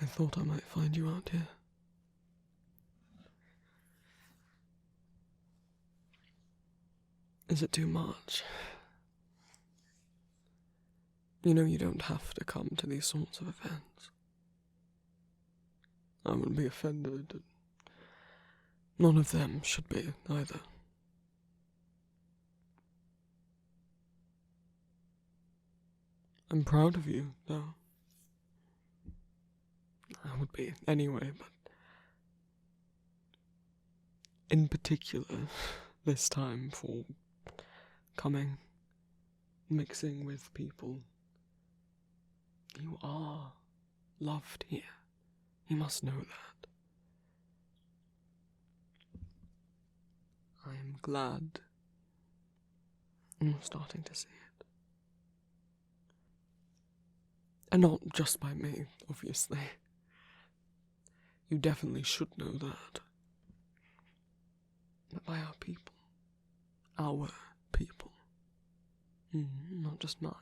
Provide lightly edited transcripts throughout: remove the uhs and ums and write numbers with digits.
thought I might find you out here. Is it too much? You know you don't have to come to these sorts of events. I wouldn't be offended, and none of them should be, either. I'm proud of you, though. I would be anyway, but in particular, this time for coming, mixing with people. You are loved here. You must know that. I am glad you're starting to see it. And not just by me, obviously. You definitely should know that. But by our people. Our people. Not just mine.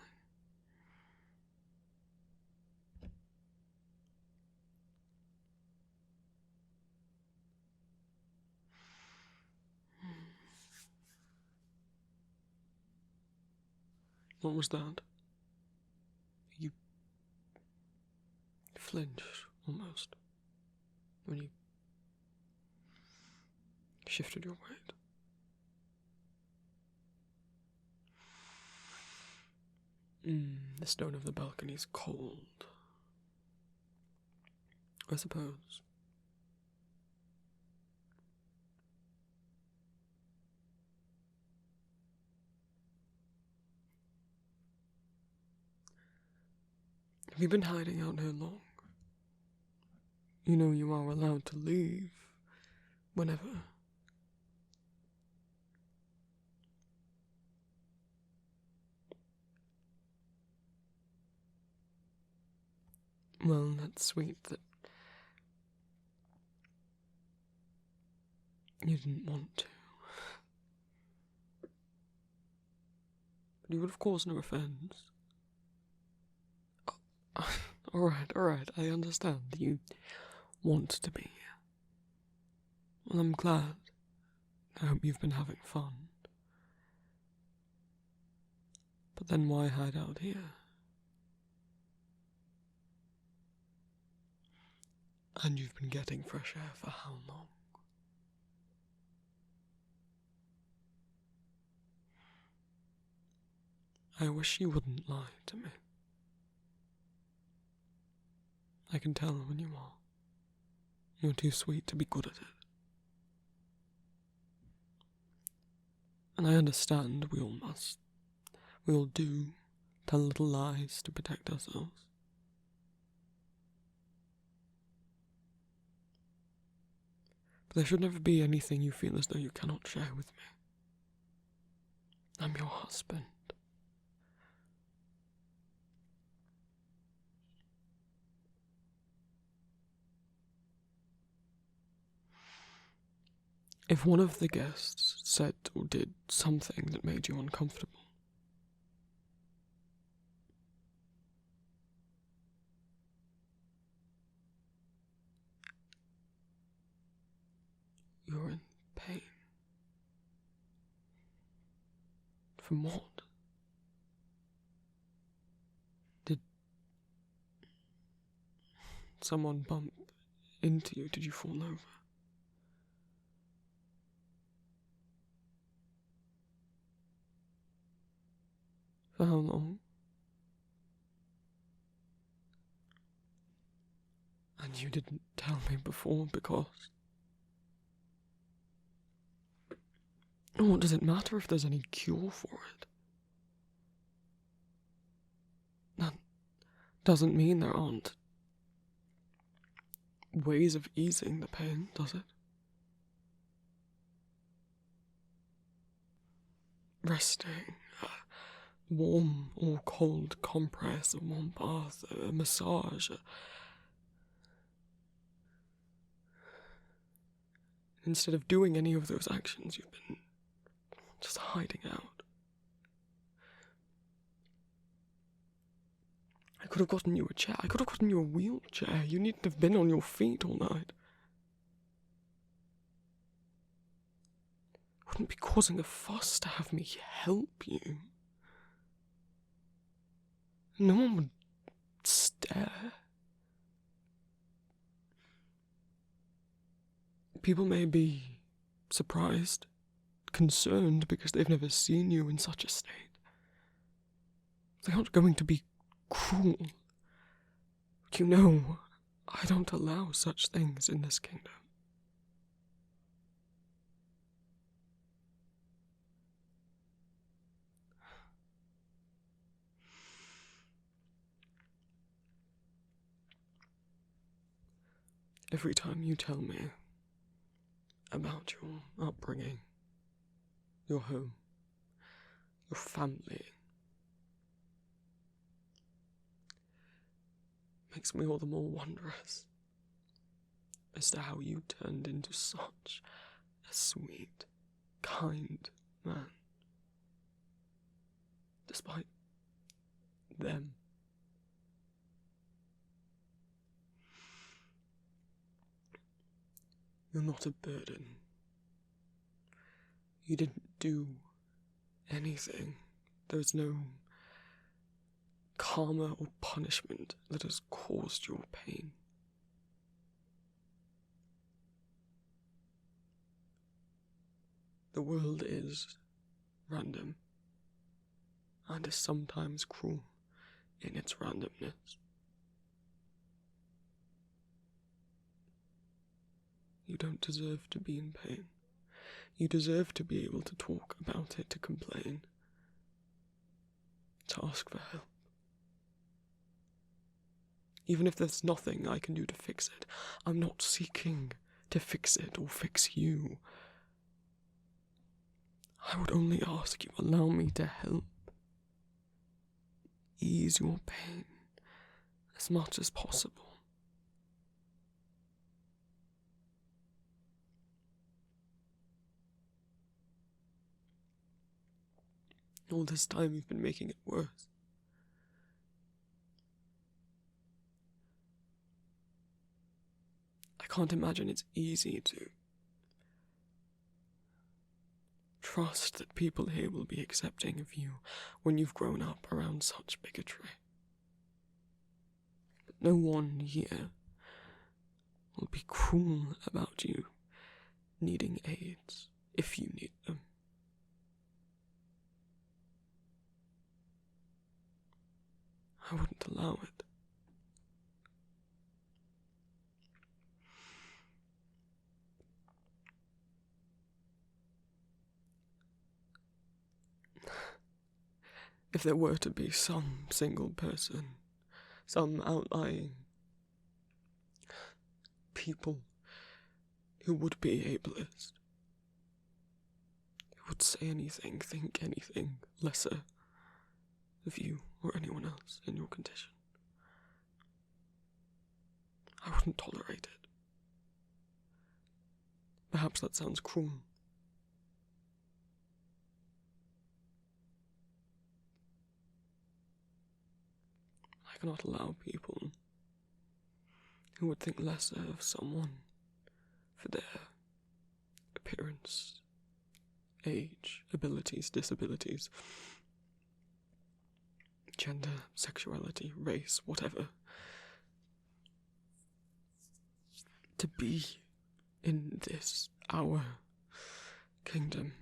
What was that? You flinched, almost, when you shifted your weight. The stone of the balcony is cold. I suppose. Have you been hiding out here long? You know you are allowed to leave whenever. Well, that's sweet that you didn't want to. But you would have caused no offence. Alright, I understand. You want to be here. Well, I'm glad. I hope you've been having fun. But then why hide out here? And you've been getting fresh air for how long? I wish you wouldn't lie to me. I can tell when you are. You're too sweet to be good at it. And I understand we all must. We all do tell little lies to protect ourselves. But there should never be anything you feel as though you cannot share with me. I'm your husband. If one of the guests said or did something that made you uncomfortable, you're in pain. From what? Did someone bump into you? Did you fall over? For how long? And you didn't tell me before because... What does it matter if there's any cure for it? That doesn't mean there aren't ways of easing the pain, does it? Resting, a warm or cold compress, a warm bath, a massage. Instead of doing any of those actions, you've been just hiding out. I could have gotten you a chair. I could have gotten you a wheelchair. You needn't have been on your feet all night. Wouldn't be causing a fuss to have me help you. No one would stare. People may be surprised, concerned because they've never seen you in such a state. They aren't going to be cruel. But you know, I don't allow such things in this kingdom. Every time you tell me about your upbringing, your home, your family, makes me all the more wondrous as to how you turned into such a sweet, kind man, despite them. You're not a burden. You didn't do anything. There's no karma or punishment that has caused your pain. The world is random, and is sometimes cruel in its randomness. You don't deserve to be in pain. You deserve to be able to talk about it, to complain, to ask for help. Even if there's nothing I can do to fix it, I'm not seeking to fix it or fix you. I would only ask you allow me to help ease your pain as much as possible. All this time you've been making it worse. I can't imagine it's easy to trust that people here will be accepting of you when you've grown up around such bigotry. But no one here will be cruel about you needing aids if you need them. I wouldn't allow it. If there were to be some single person, some outlying people who would be ableist, who would say anything, think anything lesser of you or anyone else in your condition, I wouldn't tolerate it. Perhaps that sounds cruel. I cannot allow people who would think lesser of someone for their appearance, age, abilities, disabilities, gender, sexuality, race, whatever, to be in this, our kingdom.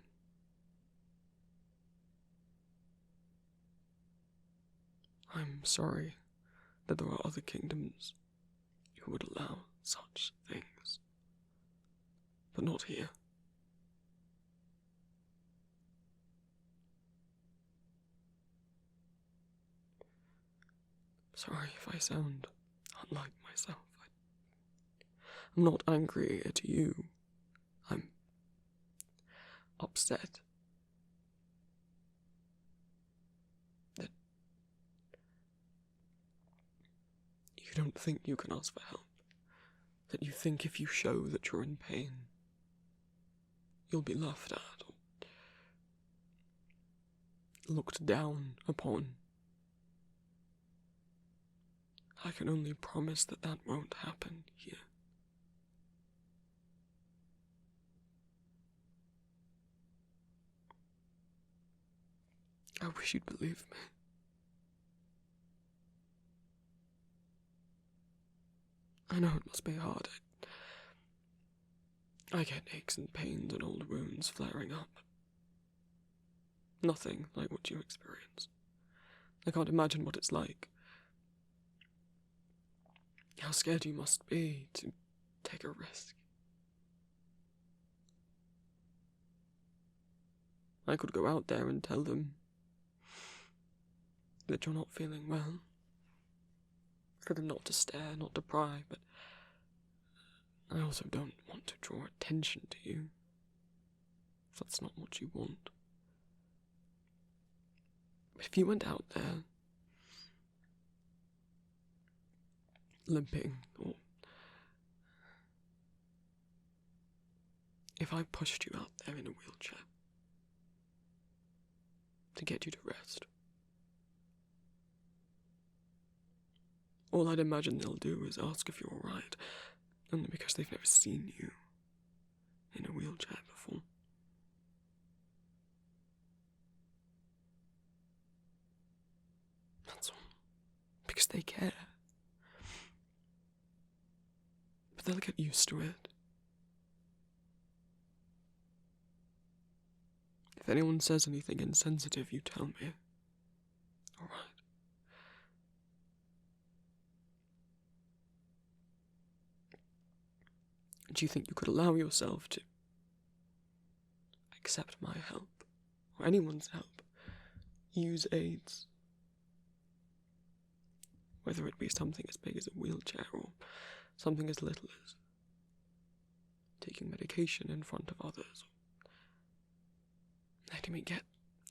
I'm sorry that there are other kingdoms who would allow such things, but not here. Sorry if I sound unlike myself. I'm not angry at you. I'm upset that you don't think you can ask for help. That you think if you show that you're in pain, you'll be laughed at or looked down upon. I can only promise that that won't happen here. I wish you'd believe me. I know it must be hard. I get aches and pains and old wounds flaring up. Nothing like what you experience. I can't imagine what it's like. How scared you must be to take a risk. I could go out there and tell them that you're not feeling well. For them not to stare, not to pry, but I also don't want to draw attention to you. If that's not what you want. But if you went out there, limping, or if I pushed you out there in a wheelchair to get you to rest, all I'd imagine they'll do is ask if you're alright, only because they've never seen you in a wheelchair before. That's all. Because they care. But they'll get used to it. If anyone says anything insensitive, you tell me. Alright. Do you think you could allow yourself to accept my help, or anyone's help, use aids? Whether it be something as big as a wheelchair, or something as little as taking medication in front of others, or letting me get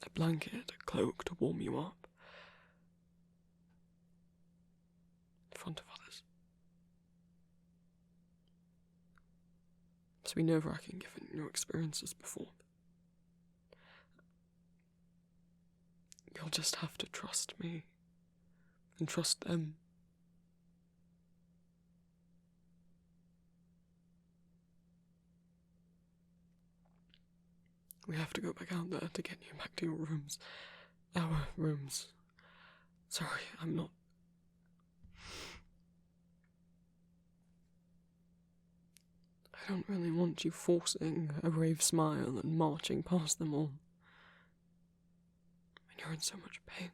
a blanket, a cloak to warm you up in front of others. Must be nerve-wracking given your experiences before. You'll just have to trust me and trust them. We have to go back out there to get you back to your rooms. Our rooms. Sorry, I'm not... I don't really want you forcing a brave smile and marching past them all when you're in so much pain.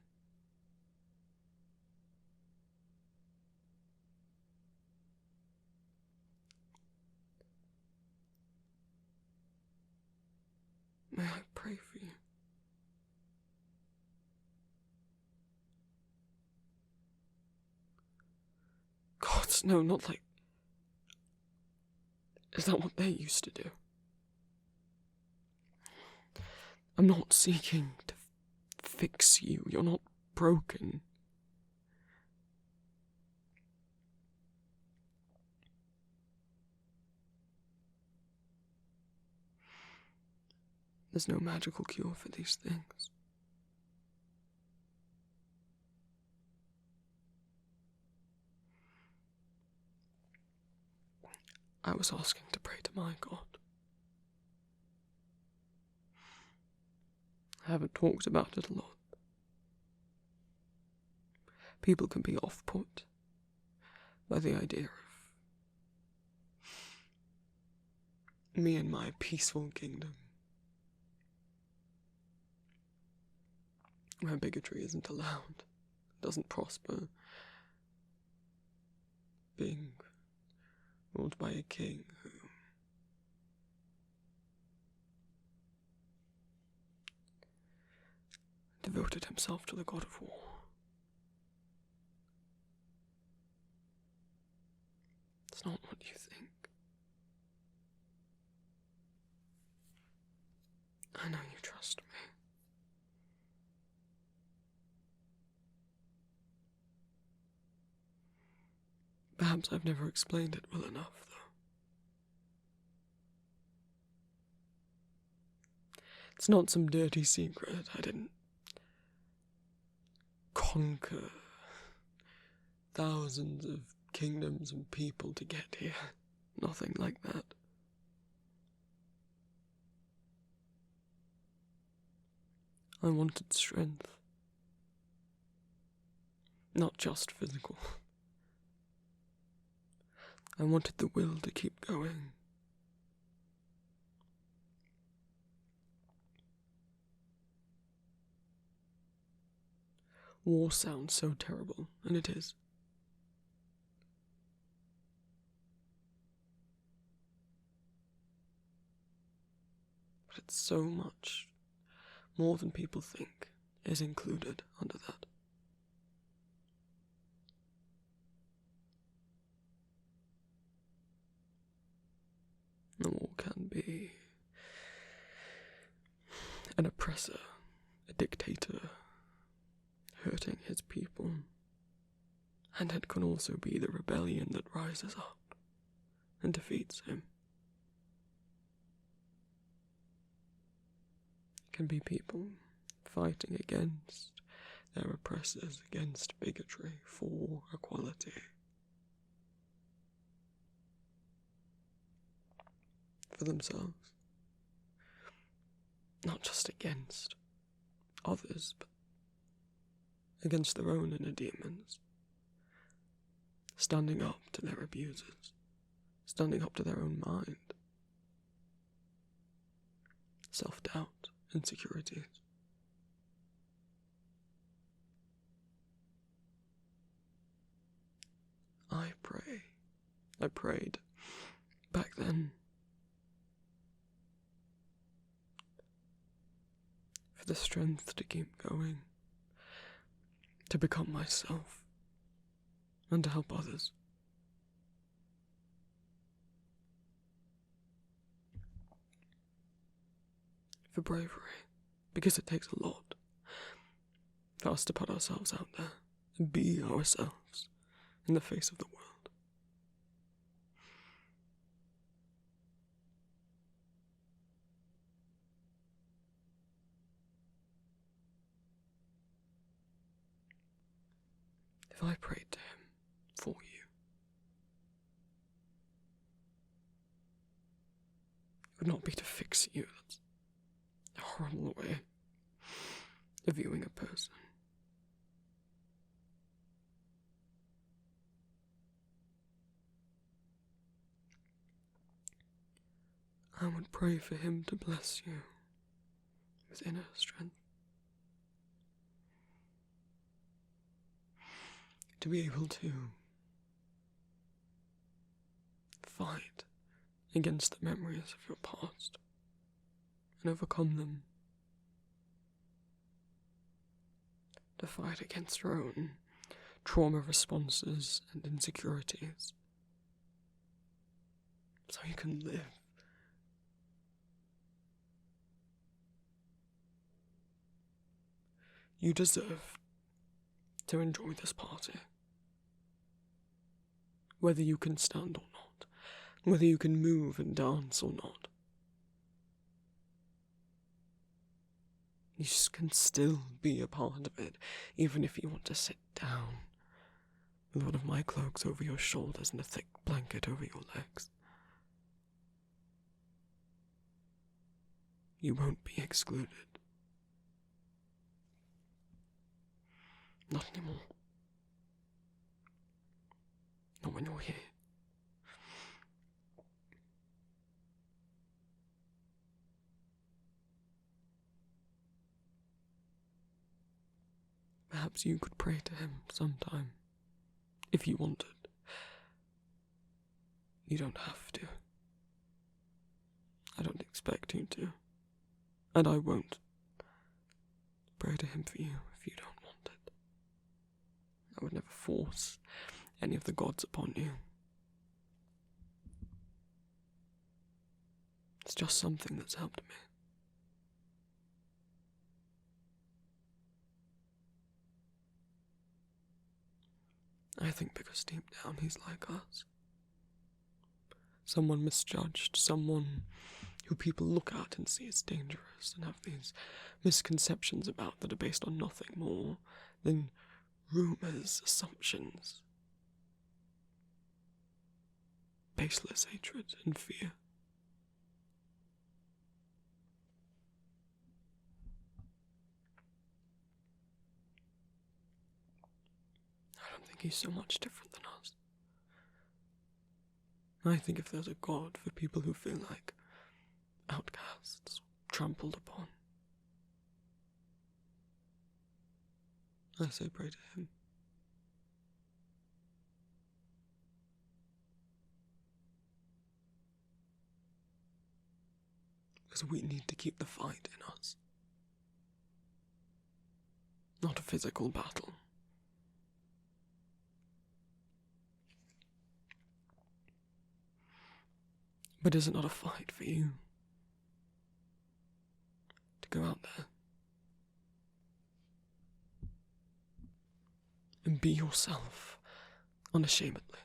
May I pray for you? God, no, not like... Is that what they used to do? I'm not seeking to fix you. You're not broken. There's no magical cure for these things. I was asking to pray to my God. I haven't talked about it a lot. People can be off-put by the idea of me and my peaceful kingdom, where bigotry isn't allowed, doesn't prosper, being ruled by a king who devoted himself to the god of war. It's not what you think. I know you trust me. Perhaps I've never explained it well enough, though. It's not some dirty secret. I didn't conquer thousands of kingdoms and people to get here. Nothing like that. I wanted strength. Not just physical. I wanted the will to keep going. War sounds so terrible, and it is. But it's so much more than people think is included under that. The war can be an oppressor, a dictator, hurting his people, and it can also be the rebellion that rises up and defeats him. It can be people fighting against their oppressors, against bigotry, for equality. For themselves. Not just against others, but against their own inner demons. Standing up to their abusers. Standing up to their own mind. Self-doubt, insecurities. I prayed back then for the strength to keep going, to become myself, and to help others. For bravery, because it takes a lot for us to put ourselves out there and be ourselves in the face of the world. If I prayed to him for you, it would not be to fix you. That's a horrible way of viewing a person. I would pray for him to bless you with inner strength. To be able to fight against the memories of your past and overcome them. To fight against your own trauma responses and insecurities. So you can live. You deserve to enjoy this party. Whether you can stand or not. Whether you can move and dance or not. You can still be a part of it, even if you want to sit down with one of my cloaks over your shoulders and a thick blanket over your legs. You won't be excluded. Not anymore. Not when you're here. Perhaps you could pray to him sometime, if you wanted. You don't have to. I don't expect you to. And I won't pray to him for you if you don't want it. I would never force any of the gods upon you. It's just something that's helped me. I think because deep down he's like us. Someone misjudged, someone who people look at and see as dangerous and have these misconceptions about that are based on nothing more than rumours, assumptions, baseless hatred and fear. I don't think he's so much different than us. I think if there's a God for people who feel like outcasts, trampled upon, I say pray to him. Because we need to keep the fight in us. Not a physical battle. But is it not a fight for you to go out there and be yourself unashamedly?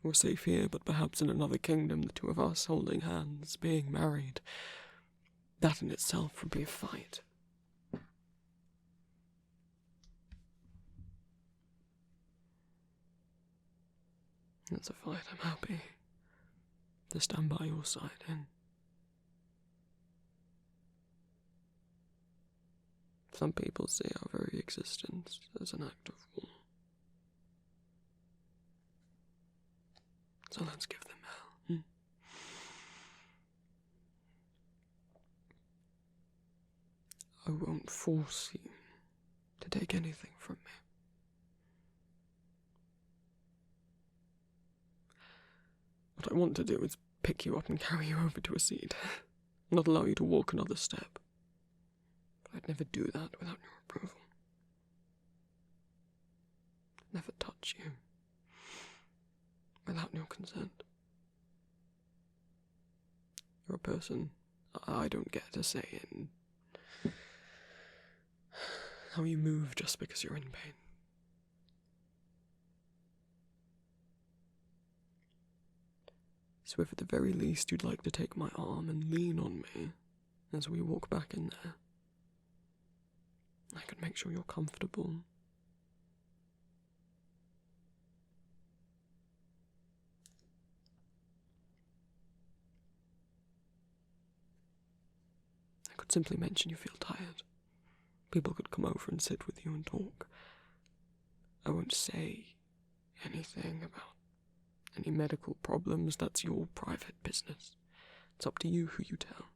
We're safe here, but perhaps in another kingdom, the two of us holding hands, being married, that in itself would be a fight. It's a fight I'm happy to stand by your side in. Some people see our very existence as an act of war. So let's give them hell. I won't force you to take anything from me. What I want to do is pick you up and carry you over to a seat, not allow you to walk another step. But I'd never do that without your approval. I'd never touch you without your consent. You're a person I don't get to say in how you move just because you're in pain. So if at the very least you'd like to take my arm and lean on me as we walk back in there, I can make sure you're comfortable. I could simply mention you feel tired. People could come over and sit with you and talk. I won't say anything about any medical problems. That's your private business. It's up to you who you tell.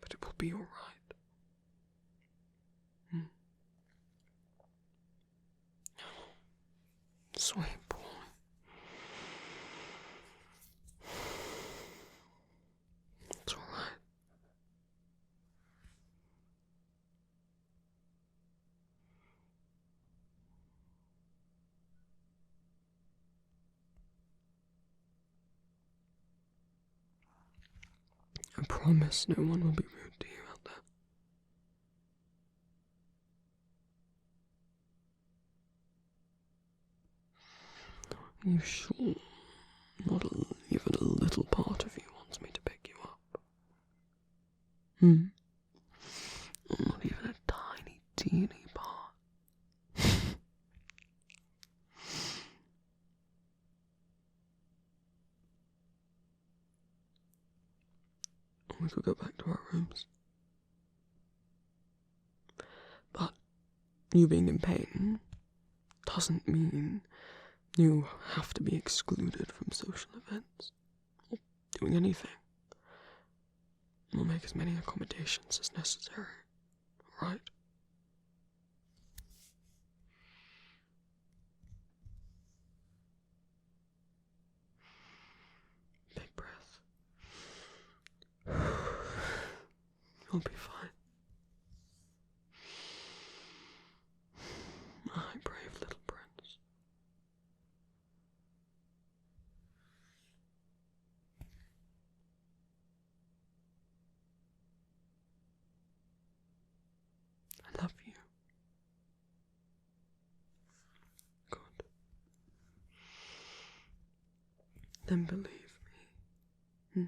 But it will be all right. Sweet boy. It's all right. I promise no one will be rude to you out there. Are you sure not even a little part of you wants me to pick you up? Not even a tiny, teeny part. We could go back to our rooms. But you being in pain doesn't mean you have to be excluded from social events or doing anything. We'll make as many accommodations as necessary, right? Big breath. You'll be fine. My brave little prince. I love you. Good. Then believe me.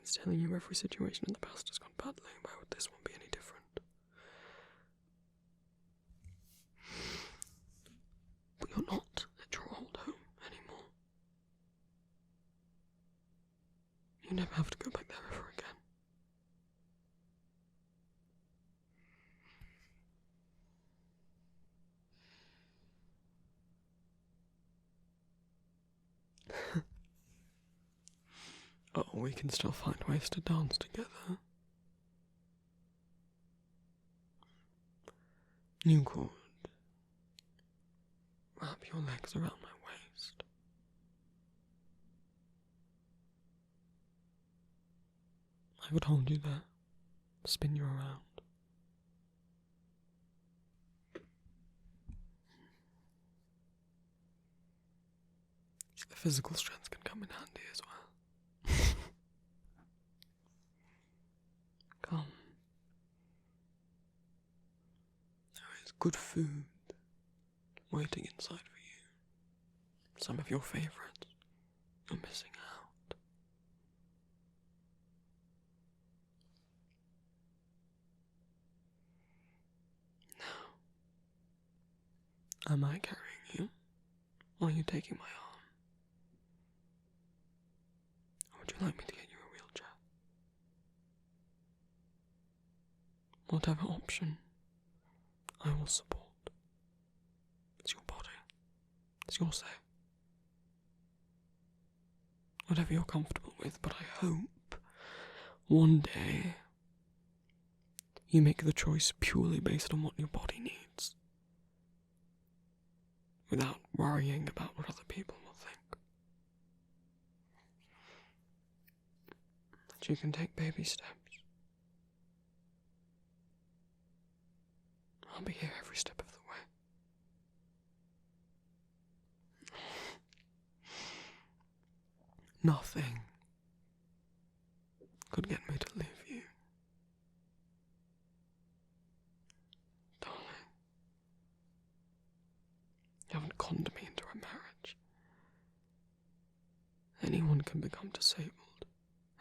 It's telling you every situation in the past has gone badly. Why would this one be any different? But you're not at your old home anymore. You never have to go back there ever again. Oh, we can still find ways to dance together. You could wrap your legs around my waist. I would hold you there, spin you around. The physical strength can come in handy as well. Come. There is good food waiting inside for you. Some of your favourites. You're missing out. Now, am I carrying you? Or are you taking my arm? Or would you like me to get you a wheelchair? Whatever option, I will support. It's your body. It's your say. Whatever you're comfortable with, but I hope one day you make the choice purely based on what your body needs, without worrying about what other people will think. That you can take baby steps. I'll be here every step of the way. Nothing could get me to leave you. Darling, you haven't conned me into a marriage. Anyone can become disabled.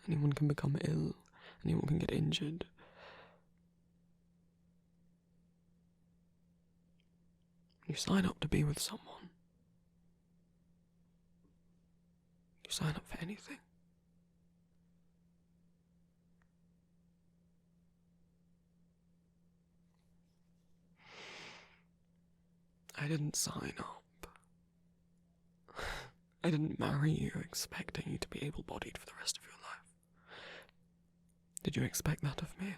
Anyone can become ill. Anyone can get injured. You sign up to be with someone. You sign up for anything. I didn't sign up. I didn't marry you expecting you to be able-bodied for the rest of your life. Did you expect that of me?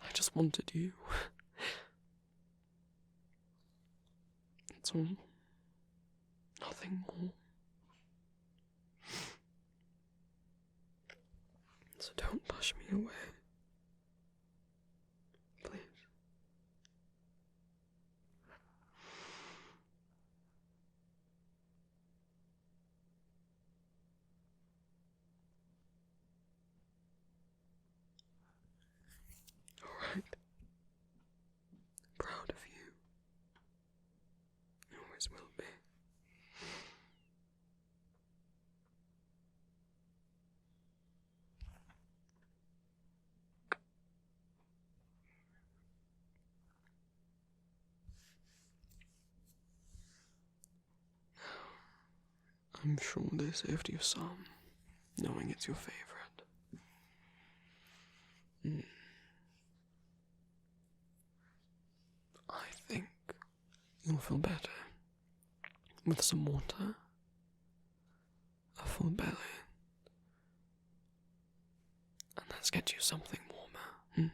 I just wanted you. That's all. Nothing more. So don't push me away. Please. Alright. Proud of you. You always will be. I'm sure they saved you some, knowing it's your favourite. I think you'll feel better with some water, a full belly, and let's get you something warmer.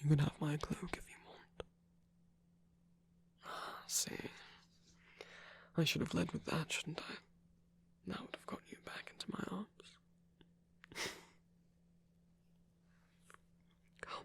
You can have my cloak if you want. Ah, see. I should have led with that, shouldn't I? That would have got you back into my arms. Come.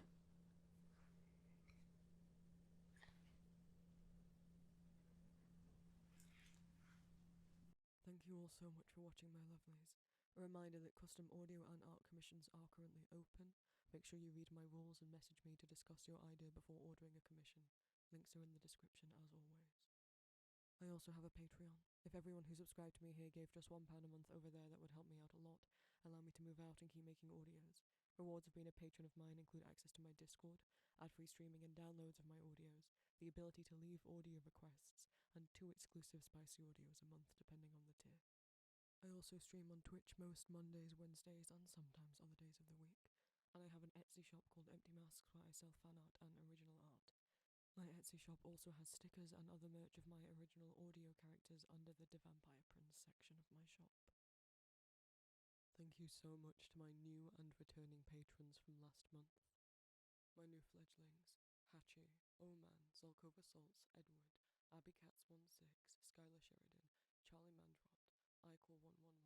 Thank you all so much for watching, my lovelies. A reminder that custom audio and art commissions are currently open. Make sure you read my rules and message me to discuss your idea before ordering a commission. Links are in the description as always. I also have a Patreon. If everyone who subscribed to me here gave just £1 a month over there, that would help me out a lot, allow me to move out and keep making audios. Rewards of being a patron of mine include access to my Discord, ad-free streaming and downloads of my audios, the ability to leave audio requests, and 2 exclusive spicy audios a month depending on the tier. I also stream on Twitch most Mondays, Wednesdays, and sometimes other days of the week, and I have an Etsy shop called Empty Masks where I sell fan art and original art. My Etsy shop also has stickers and other merch of my original audio characters under the Vampire Prince section of my shop. Thank you so much to my new and returning patrons from last month. My new fledglings: Hachi, Oman, Zolkova Salts, Edward, AbbyCats16, Skylar Sheridan, Charlie Mandrot, Eichel111,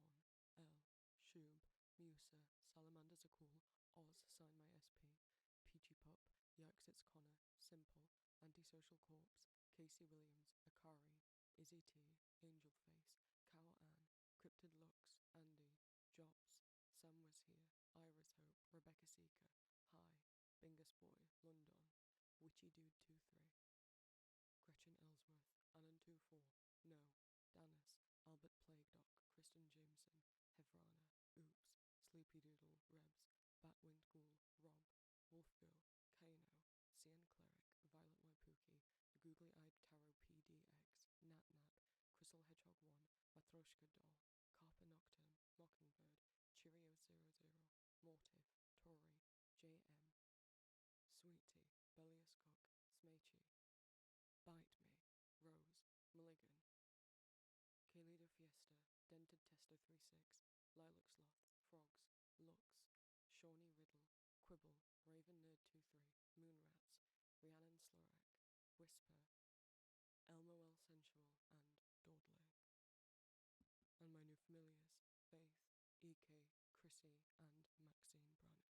L, Shub, Musa, Salamander Zakul, Oz, Sign My SP, Peachy Pup, Yaxitz Connor, Simple, Antisocial Corpse, Casey Williams, Akari, Izzy T, Angel Face, Cow Ann, Cryptid Lux, Andy, Jobs, Sam Was Here, Iris Hope, Rebecca Seeker, Hi, Bingus Boy, London, Witchy Dude 23, Gretchen Ellsworth, Annan24, No, Danis, Albert Plague Doc, Kristen Jameson, Hevrana, Oops, Sleepy Doodle, Rebs, Batwinged Ghoul, Rob, Wolf Girl, Kano, Cian Cleric, Violet Waipuki, The Googly Eyed Tarot PDX, Nat Nat, Crystal Hedgehog 1, Matroshka Doll, Carper Nocturne, Mockingbird, Cheerio00, Mortif, Tori, JM, Sweetie, Bellius Cook, Smechi, Bite Me, Rose, Mulligan, Kalida Fiesta, Dented Tester 36, Lilac Sloth, Frogs, Lux, Shawnee Riddle, Quibble, Raven Nerd 23, Moonrats, Rhiannon Slorak, Whisper, Elmo El Sensual, and Dordley. And my new familiars: Faith, EK, Chrissy, and Maxine Brannick.